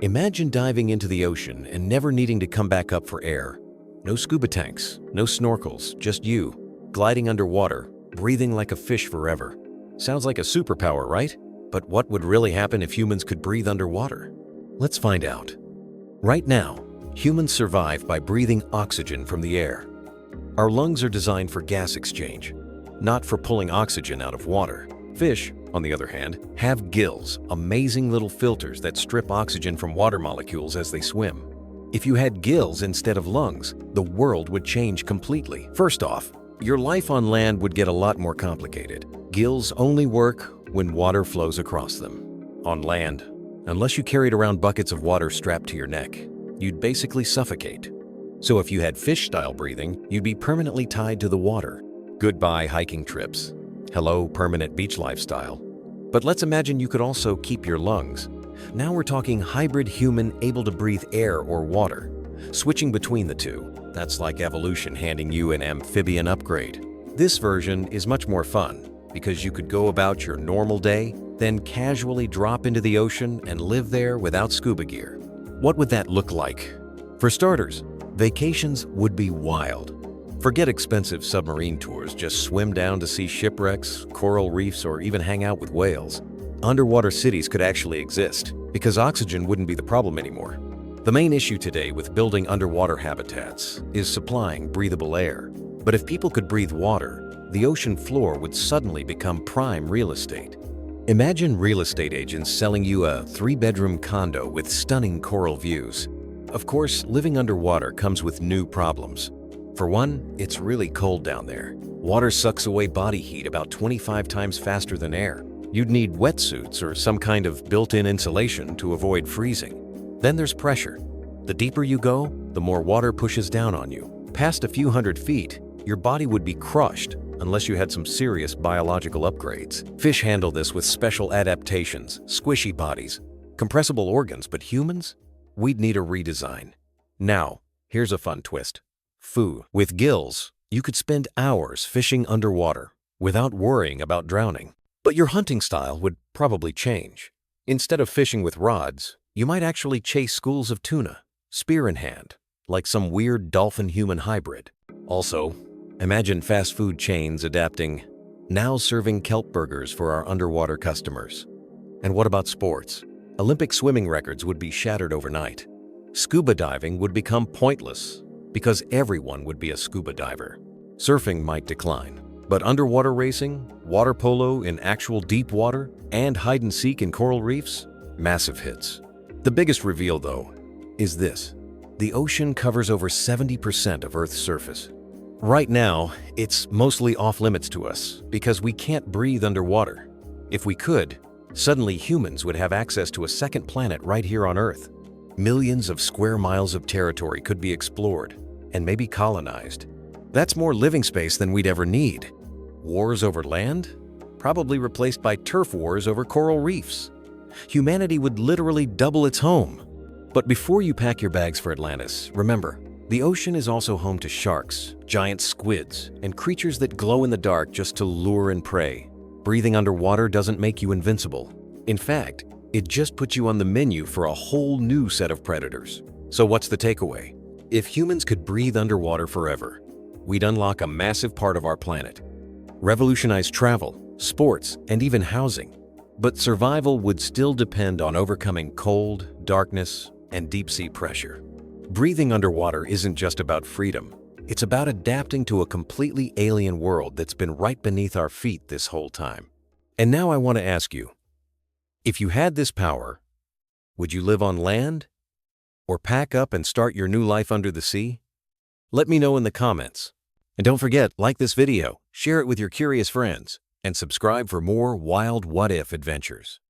Imagine diving into the ocean and never needing to come back up for air. No scuba tanks, no snorkels, just you, gliding underwater, breathing like a fish forever. Sounds like a superpower, right? But what would really happen if humans could breathe underwater? Let's find out. Right now, humans survive by breathing oxygen from the air. Our lungs are designed for gas exchange, not for pulling oxygen out of water. Fish, on the other hand, have gills, amazing little filters that strip oxygen from water molecules as they swim. If you had gills instead of lungs, the world would change completely. First off, your life on land would get a lot more complicated. Gills only work when water flows across them. On land, unless you carried around buckets of water strapped to your neck, you'd basically suffocate. So if you had fish-style breathing, you'd be permanently tied to the water. Goodbye hiking trips. Hello, permanent beach lifestyle. But let's imagine you could also keep your lungs. Now we're talking hybrid human able to breathe air or water. Switching between the two, that's like evolution handing you an amphibian upgrade. This version is much more fun because you could go about your normal day, then casually drop into the ocean and live there without scuba gear. What would that look like? For starters, vacations would be wild. Forget expensive submarine tours, just swim down to see shipwrecks, coral reefs, or even hang out with whales. Underwater cities could actually exist because oxygen wouldn't be the problem anymore. The main issue today with building underwater habitats is supplying breathable air. But if people could breathe water, the ocean floor would suddenly become prime real estate. Imagine real estate agents selling you a 3-bedroom condo with stunning coral views. Of course, living underwater comes with new problems. For one, it's really cold down there. Water sucks away body heat about 25 times faster than air. You'd need wetsuits or some kind of built-in insulation to avoid freezing. Then there's pressure. The deeper you go, the more water pushes down on you. Past a few hundred feet, your body would be crushed unless you had some serious biological upgrades. Fish handle this with special adaptations, squishy bodies, compressible organs, but humans? We'd need a redesign. Now, here's a fun twist. Food. With gills, you could spend hours fishing underwater without worrying about drowning. But your hunting style would probably change. Instead of fishing with rods, you might actually chase schools of tuna, spear in hand, like some weird dolphin-human hybrid. Also, imagine fast food chains adapting, now serving kelp burgers for our underwater customers. And what about sports? Olympic swimming records would be shattered overnight. Scuba diving would become pointless because everyone would be a scuba diver. Surfing might decline, but underwater racing, water polo in actual deep water, and hide-and-seek in coral reefs? Massive hits. The biggest reveal, though, is this. The ocean covers over 70% of Earth's surface. Right now, it's mostly off-limits to us because we can't breathe underwater. If we could, suddenly humans would have access to a second planet right here on Earth. Millions of square miles of territory could be explored and maybe colonized. That's more living space than we'd ever need. Wars over land? Probably replaced by turf wars over coral reefs. Humanity would literally double its home. But before you pack your bags for Atlantis, remember, the ocean is also home to sharks, giant squids, and creatures that glow in the dark just to lure and prey. Breathing underwater doesn't make you invincible. In fact, it just puts you on the menu for a whole new set of predators. So what's the takeaway? If humans could breathe underwater forever, we'd unlock a massive part of our planet. Revolutionize travel, sports, and even housing. But survival would still depend on overcoming cold, darkness, and deep-sea pressure. Breathing underwater isn't just about freedom. It's about adapting to a completely alien world that's been right beneath our feet this whole time. And now I want to ask you, if you had this power, would you live on land? Or pack up and start your new life under the sea? Let me know in the comments. And don't forget, like this video, share it with your curious friends, and subscribe for more wild what-if adventures.